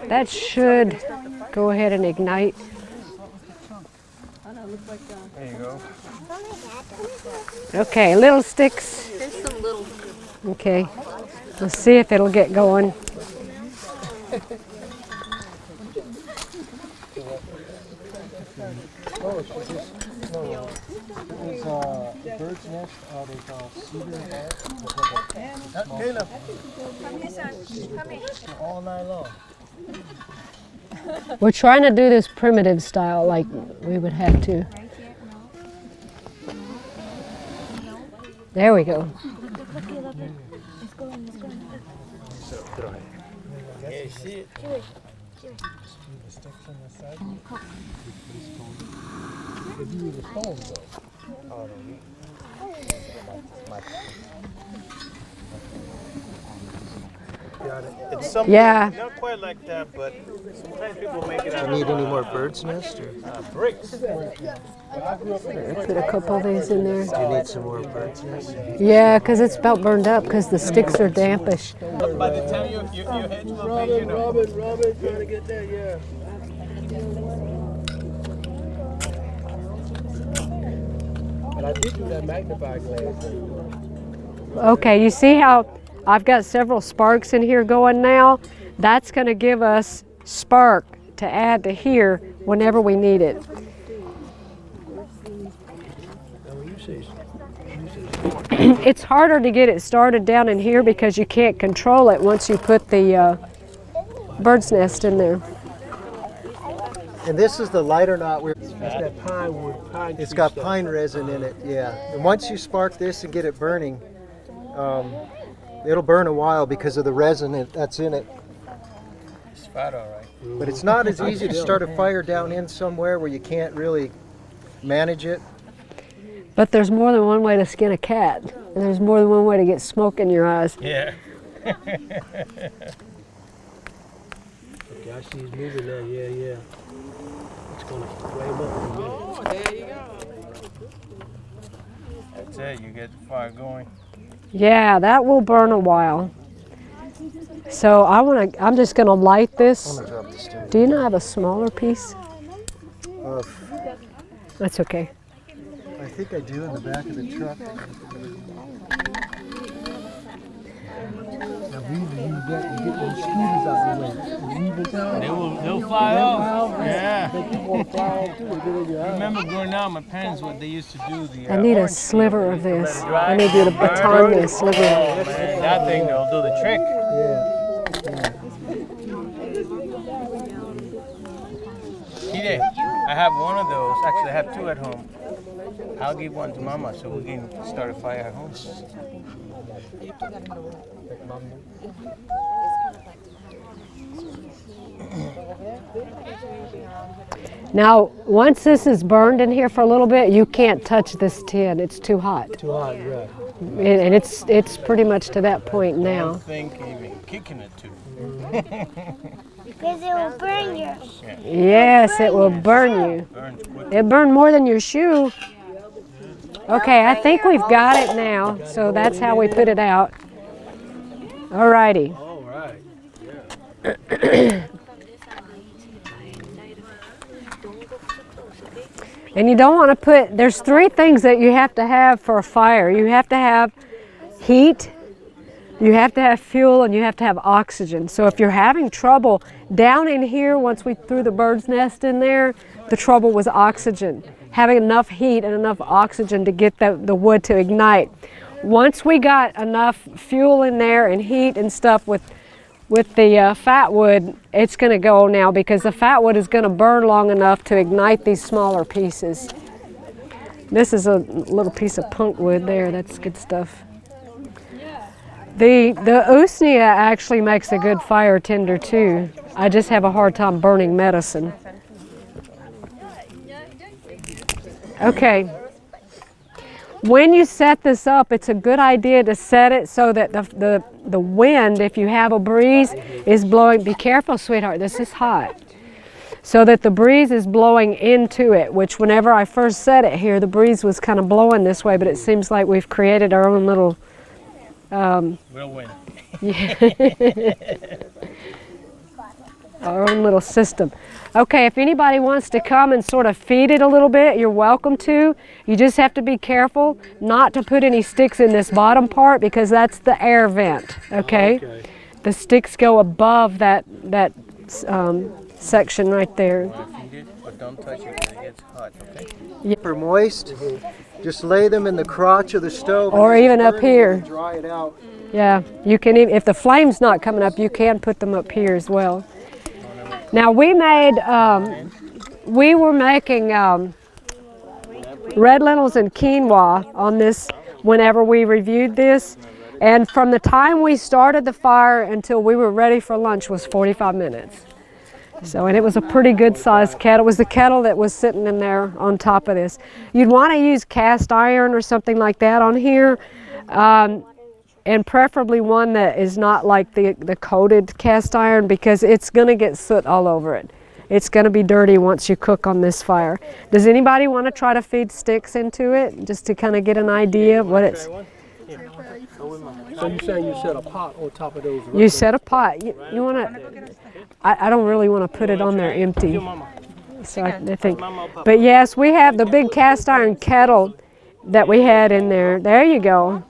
That should go ahead and ignite. There you go. Okay, little sticks. There's some little. Okay, let's see if it'll get going. There's a bird's nest out of cedar bark. All night long. We're trying to do this primitive style, like we would have to. There we go. Yeah, you see it? The sticks on the side. If you use a stone, though. Oh, got it. It's something not quite like that, but sometimes people make it out. Do you need any more bird's nest or bricks? Put a couple of these in there. Do you need some more bird's nest? Yeah, because it's about burned up because the sticks are dampish. By the time your heads will be, you know. Robin, trying to get that, yeah. But I did do that magnifying glass. Okay, you see how I've got several sparks in here going now? That's going to give us spark to add to here whenever we need it. It's harder to get it started down in here because you can't control it once you put the bird's nest in there. And this is the lighter knot. It's that pine wood, It's got pine resin in it, yeah. And once you spark this and get it burning, it'll burn a while because of the resin that's in it. It's fat, all right. But it's not as easy to start a fire down in somewhere where you can't really manage it. But there's more than one way to skin a cat. And there's more than one way to get smoke in your eyes. Yeah. Okay, I see it's moving now, yeah. It's gonna flame up in a minute. Oh, there you go. That's it, you get the fire going. Yeah, that will burn a while. So I'm just gonna light this. Do you not have a smaller piece? That's okay. I think I do in the back of the truck. Now weave use that to get those mosquitoes out of the way. Weave it down. They'll fly off. Yeah. Remember growing up, my parents, what they used to do. I need a sliver of this. I need you to baton me a sliver. Oh, man, that thing will do the trick. See, I have one of those. Actually, I have two at home. I'll give one to Mama so we can start a fire at home. Now, once this is burned in here for a little bit, you can't touch this tin. It's too hot. Too hot, yeah. And it's pretty much to that point now. I think even kicking it too. Because it will burn you. Yes, it will burn you. It burned more than your shoe. Okay, I think we've got it now, so that's how we put it out. All righty. All right. Yeah. And you don't want to put, there's three things that you have to have for a fire. You have to have heat, you have to have fuel, and you have to have oxygen. So if you're having trouble down in here, once we threw the bird's nest in there, the trouble was oxygen. Having enough heat and enough oxygen to get the wood to ignite. Once we got enough fuel in there and heat and stuff with the fat wood, it's going to go now because the fat wood is going to burn long enough to ignite these smaller pieces. This is a little piece of punk wood there. That's good stuff. The usnea actually makes a good fire tinder too. I just have a hard time burning medicine. Okay. When you set this up, it's a good idea to set it so that the wind, if you have a breeze, is blowing. Be careful, sweetheart, this is hot. So that the breeze is blowing into it, which whenever I first set it here, the breeze was kind of blowing this way, but it seems like we've created our own little We'll win. Our own little system. Okay, if anybody wants to come and sort of feed it a little bit, you're welcome to. You just have to be careful not to put any sticks in this bottom part because that's the air vent, okay? The sticks go above that section right there. Feed it, but don't touch it when it gets hot, okay? If they're moist, just lay them in the crotch of the stove. Or and even just up burn them here. and dry it out. Yeah, you can even, if the flame's not coming up, you can put them up here as well. Now we made, we were making red lentils and quinoa on this whenever we reviewed this. And from the time we started the fire until we were ready for lunch was 45 minutes. So, and it was a pretty good sized kettle. It was the kettle that was sitting in there on top of this. You'd want to use cast iron or something like that on here. And preferably one that is not like the coated cast iron because it's going to get soot all over it. It's going to be dirty once you cook on this fire. Does anybody want to try to feed sticks into it just to kind of get an idea of what it's... So you're saying you set a pot on top of those? You set a pot. You want to... I don't really want to put it on there empty. So I think... But yes, we have the big cast iron kettle that we had in there. There you go.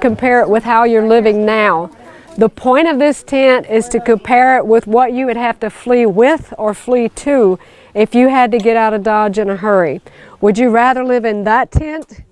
Compare it with how you're living now. The point of this tent is to compare it with what you would have to flee with or flee to if you had to get out of Dodge in a hurry. Would you rather live in that tent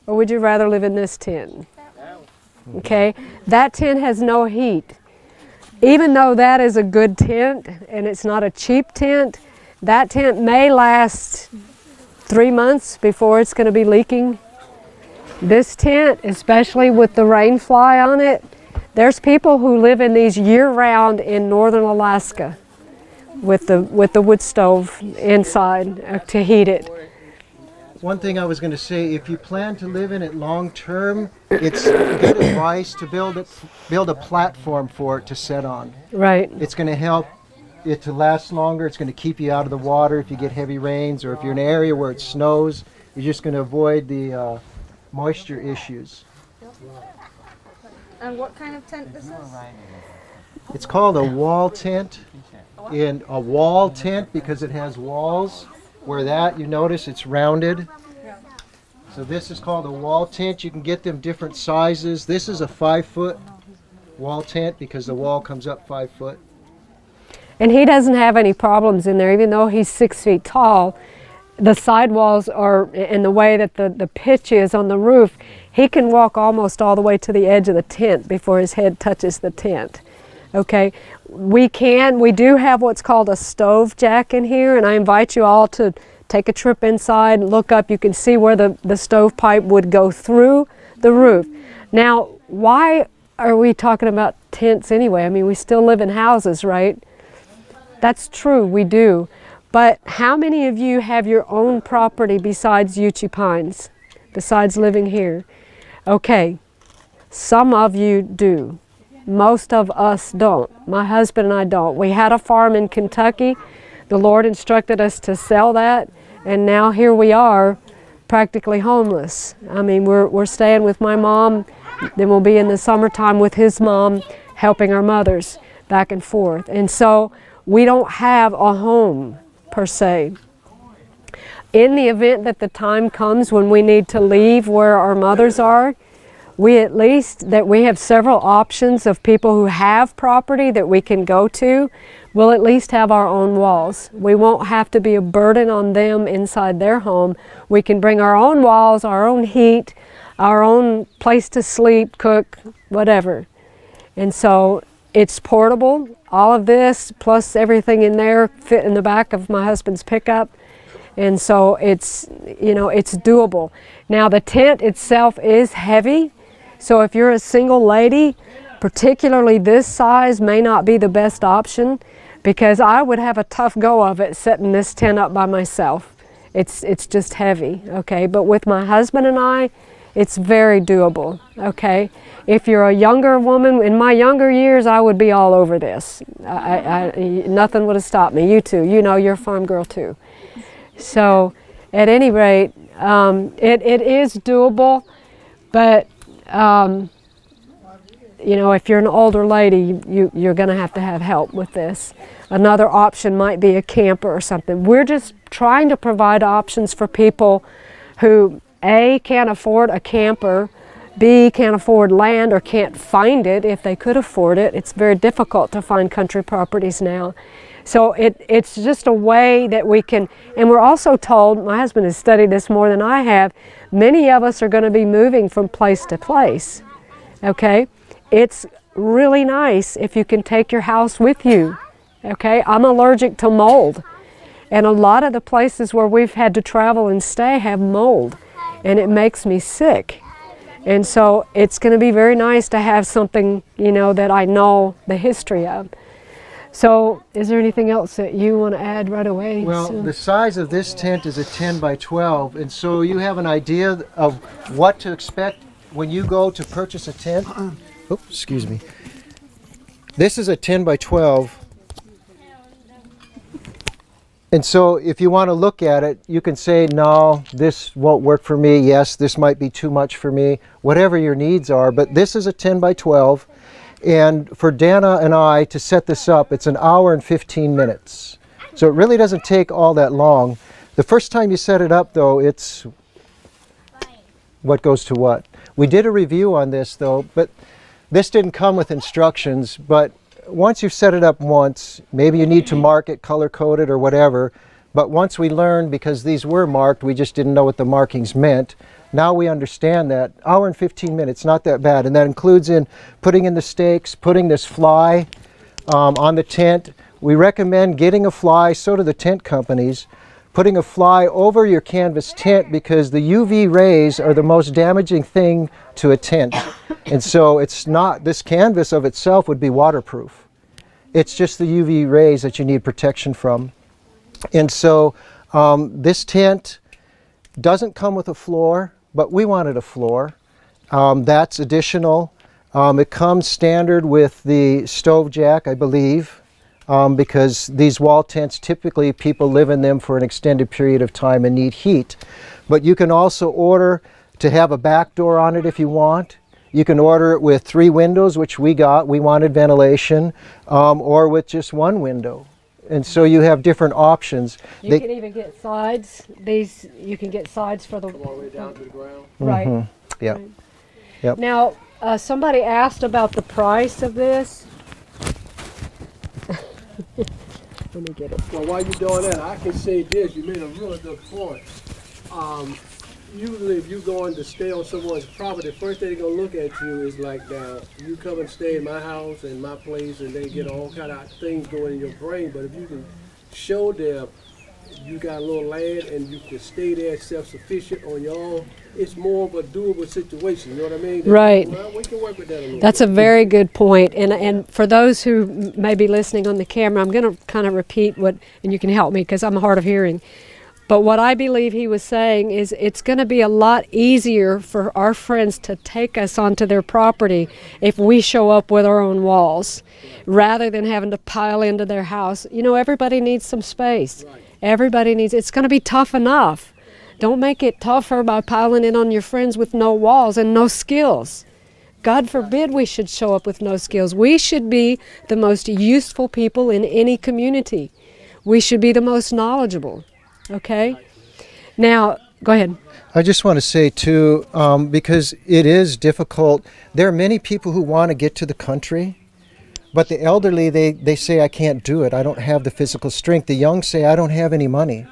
or would you rather live in this tent? Okay, that tent has no heat. Even though that is a good tent and it's not a cheap tent, that tent may last 3 months before it's going to be leaking. This tent, especially with the rain fly on it, there's people who live in these year-round in northern Alaska with the wood stove inside to heat it. One thing I was going to say, if you plan to live in it long term, it's good advice to build a platform for it to set on. Right. It's going to help it to last longer. It's going to keep you out of the water if you get heavy rains, or if you're in an area where it snows, you're just going to avoid the moisture issues. And what kind of tent this is? It's called a wall tent. In a wall tent because it has walls. Where that, you notice it's rounded. So this is called a wall tent. You can get them different sizes. This is a 5-foot wall tent because the wall comes up 5 foot. And he doesn't have any problems in there, even though he's 6 feet tall. The sidewalls are, in the way that the pitch is on the roof, he can walk almost all the way to the edge of the tent before his head touches the tent. Okay, we do have what's called a stove jack in here, and I invite you all to take a trip inside and look up. You can see where the stove pipe would go through the roof. Now, why are we talking about tents anyway? I mean, we still live in houses, right? That's true, we do. But how many of you have your own property besides Uchee Pines, besides living here? Okay, some of you do. Most of us don't. My husband and I don't. We had a farm in Kentucky. The Lord instructed us to sell that, and now here we are, practically homeless. I mean, we're staying with my mom, then we'll be in the summertime with his mom, helping our mothers back and forth. And so we don't have a home, per se. In the event that the time comes when we need to leave where our mothers are, we have several options of people who have property that we can go to. We'll at least have our own walls. We won't have to be a burden on them inside their home. We can bring our own walls, our own heat, our own place to sleep, cook, whatever. And so it's portable. All of this plus everything in there fit in the back of my husband's pickup. And so it's, it's doable. Now the tent itself is heavy. So if you're a single lady, particularly this size may not be the best option because I would have a tough go of it setting this tent up by myself. It's just heavy, okay? But with my husband and I, it's very doable, okay? If you're a younger woman, in my younger years, I would be all over this. Nothing would have stopped me. You too, you're a farm girl too. So at any rate, it is doable. But you know, if you're an older lady, you're going to have help with this. Another option might be a camper or something. We're just trying to provide options for people who A, can't afford a camper, B, can't afford land or can't find it if they could afford it. It's very difficult to find country properties now. So it's just a way that we can, and we're also told, my husband has studied this more than I have, many of us are going to be moving from place to place, okay? It's really nice if you can take your house with you, okay? I'm allergic to mold, and a lot of the places where we've had to travel and stay have mold, and it makes me sick. And so it's going to be very nice to have something, you know, that I know the history of. So is there anything else that you want to add right away? Well, the size of this tent is a 10 by 12, and so you have an idea of what to expect when you go to purchase a tent. Oh, excuse me. This is a 10 by 12. And so if you want to look at it, you can say, no, this won't work for me. Yes, this might be too much for me, whatever your needs are. But this is a 10 by 12. And for Dana and I to set this up, it's an hour and 15 minutes. So it really doesn't take all that long. The first time you set it up, though, it's what goes to what. We did a review on this, though, but this didn't come with instructions. But once you've set it up once, maybe you need to mark it, color code it, or whatever. But once we learned, because these were marked, we just didn't know what the markings meant. Now we understand that. Hour and 15 minutes, not that bad. And that includes in putting in the stakes, putting this fly on the tent. We recommend getting a fly, so do the tent companies, putting a fly over your canvas tent, because the UV rays are the most damaging thing to a tent. And so it's not, this canvas of itself would be waterproof. It's just the UV rays that you need protection from. And so this tent doesn't come with a floor, but we wanted a floor. That's additional. It comes standard with the stove jack, I believe, because these wall tents, typically people live in them for an extended period of time and need heat. But you can also order to have a back door on it if you want. You can order it with 3 windows, which we got. We wanted ventilation, or with just 1 window. And so you have different options. You can even get sides. These, you can get sides for the... All the way down to the ground. Right. Mm-hmm. Yep. Right. Yep. Now, somebody asked about the price of this. Let me get it. Well, while you're doing that, I can say this. You made a really good point. Usually if you going to stay on someone's property, the first thing they're going to look at you is like, now, you come and stay in my house and my place, and they get all kind of things going in your brain. But if you can show them you got a little land and you can stay there self-sufficient on your own, it's more of a doable situation, you know what I mean? Right. Well, we can work with that a little That's bit. a very good point. And for those who may be listening on the camera, I'm going to kind of repeat what, and you can help me because I'm hard of hearing. But what I believe he was saying is it's going to be a lot easier for our friends to take us onto their property if we show up with our own walls, rather than having to pile into their house. You know, everybody needs some space. Right. Everybody needs, it's going to be tough enough. Don't make it tougher by piling in on your friends with no walls and no skills. God forbid we should show up with no skills. We should be the most useful people in any community. We should be the most knowledgeable. Okay? Now, go ahead. I just want to say too, because it is difficult, there are many people who want to get to the country, but the elderly, they say, I can't do it. I don't have the physical strength. The young say, I don't have any money.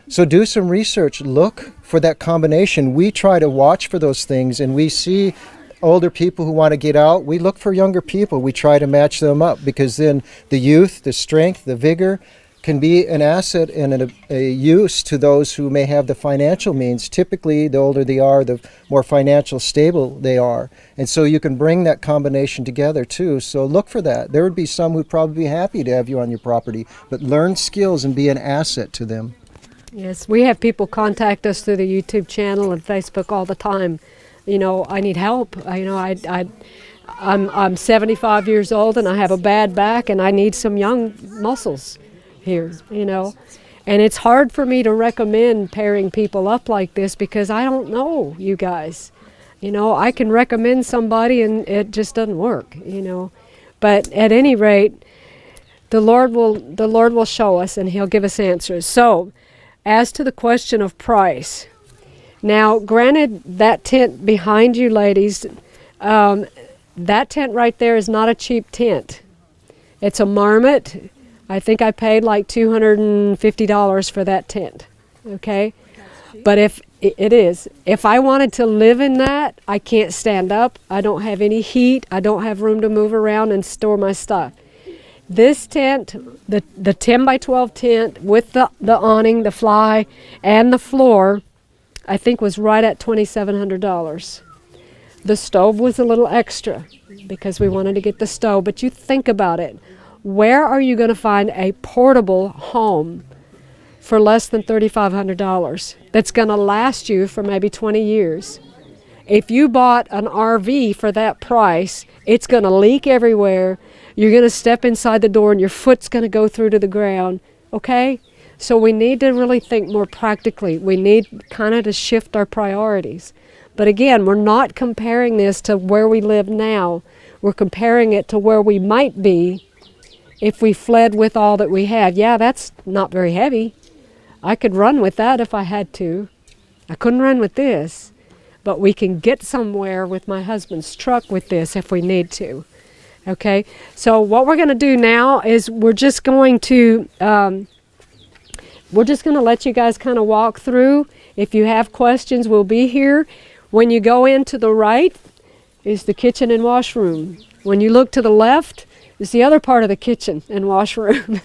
So do some research. Look for that combination. We try to watch for those things, and we see older people who want to get out. We look for younger people. We try to match them up, because then the youth, the strength, the vigor can be an asset and a use to those who may have the financial means. Typically, the older they are, the more financial stable they are. And so you can bring that combination together too. So look for that. There would be some who'd probably be happy to have you on your property, but learn skills and be an asset to them. Yes, we have people contact us through the YouTube channel and Facebook all the time. You know, I need help. I'm 75 years old and I have a bad back and I need some young muscles here, you know. And it's hard for me to recommend pairing people up like this because I don't know you guys. You know, I can recommend somebody and it just doesn't work, you know. But at any rate, the Lord will show us and he'll give us answers. So, as to the question of price, now granted that tent behind you ladies, that tent right there is not a cheap tent. It's a marmot. I think I paid like $250 for that tent, okay? But if I wanted to live in that, I can't stand up. I don't have any heat. I don't have room to move around and store my stuff. This tent, the 10 by 12 tent with the awning, the fly, and the floor, I think was right at $2,700. The stove was a little extra because we wanted to get the stove. But you think about it. Where are you going to find a portable home for less than $3,500 that's going to last you for maybe 20 years? If you bought an RV for that price, it's going to leak everywhere. You're going to step inside the door and your foot's going to go through to the ground, okay? So we need to really think more practically. We need kind of to shift our priorities. But again, we're not comparing this to where we live now. We're comparing it to where we might be if we fled with all that we have. Yeah, that's not very heavy. I could run with that if I had to. I couldn't run with this. But we can get somewhere with my husband's truck with this if we need to. Okay, so what we're going to do now is we're just going to let you guys kind of walk through. If you have questions, we'll be here. When you go in to the right is the kitchen and washroom. When you look to the left is the other part of the kitchen and washroom.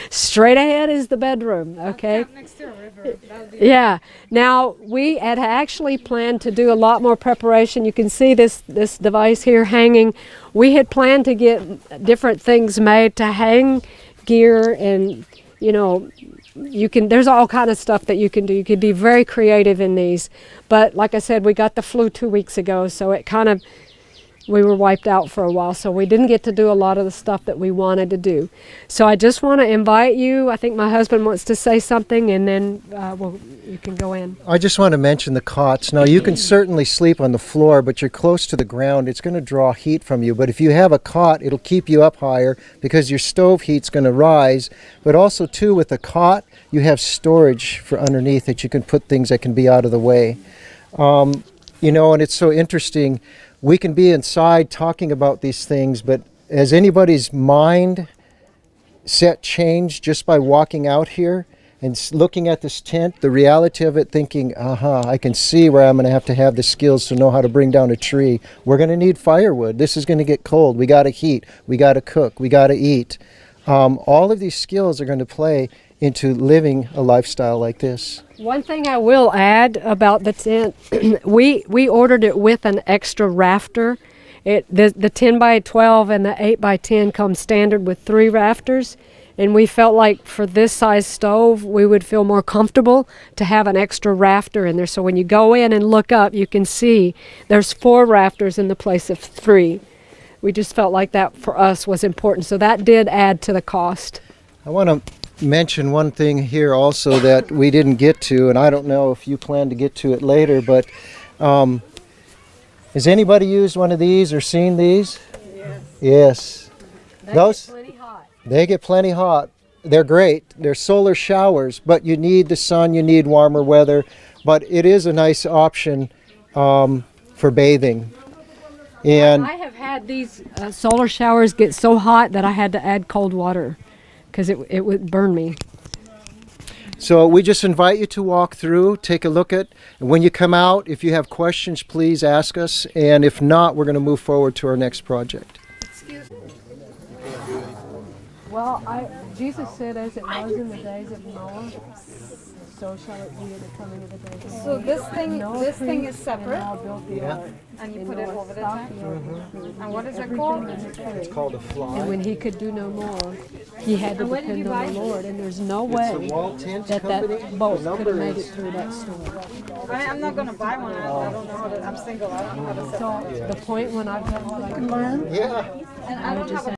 Straight ahead is the bedroom, okay? Next to a river. Yeah. Now, we had actually planned to do a lot more preparation. You can see this device here hanging. We had planned to get different things made to hang gear and, you know, there's all kind of stuff that you can do. You could be very creative in these. But like I said, we got the flu 2 weeks ago, so it kind of, we were wiped out for a while, so we didn't get to do a lot of the stuff that we wanted to do. So I just want to invite you. I think my husband wants to say something, and then you can go in. I just want to mention the cots. Now, you can certainly sleep on the floor, but you're close to the ground. It's going to draw heat from you. But if you have a cot, it'll keep you up higher because your stove heat's going to rise. But also, too, with the cot, you have storage for underneath that you can put things that can be out of the way. You know, and it's so interesting. We can be inside talking about these things, but has anybody's mind set changed just by walking out here and looking at this tent, the reality of it, thinking, I can see where I'm going to have the skills to know how to bring down a tree. We're going to need firewood. This is going to get cold. We got to heat. We got to cook. We got to eat. All of these skills are going to play into living a lifestyle like this. One thing I will add about the tent, we ordered it with an extra rafter. The 10 by 12 and the 8 by 10 come standard with 3 rafters, and we felt like for this size stove we would feel more comfortable to have an extra rafter in there. So when you go in and look up, you can see there's 4 rafters in the place of 3. We just felt like that for us was important, so that did add to the cost. I want to mention one thing here also that we didn't get to, and I don't know if you plan to get to it later, but has anybody used one of these or seen these? Yes. They get plenty hot. They get plenty hot. They're great. They're solar showers, but you need the sun, you need warmer weather, but it is a nice option for bathing. And I have had these solar showers get so hot that I had to add cold water because it would burn me. So we just invite you to walk through, take a look at, and when you come out, if you have questions, please ask us, and if not, we're going to move forward to our next project. Well, Jesus said, as it was in the days of Noah, so shall it be in the coming of the days of Noah. So this thing is separate, Yeah. and you put it over the top. And what is it called? It's called a fly. And when he could do no more, he had to depend on the Lord. And there's no way that boat could have made it through that storm. I mean, I'm not going to buy one. I don't know how to, I'm single. I don't know how to set it up. So the point when I've done what I can learn, Yeah. And I don't have a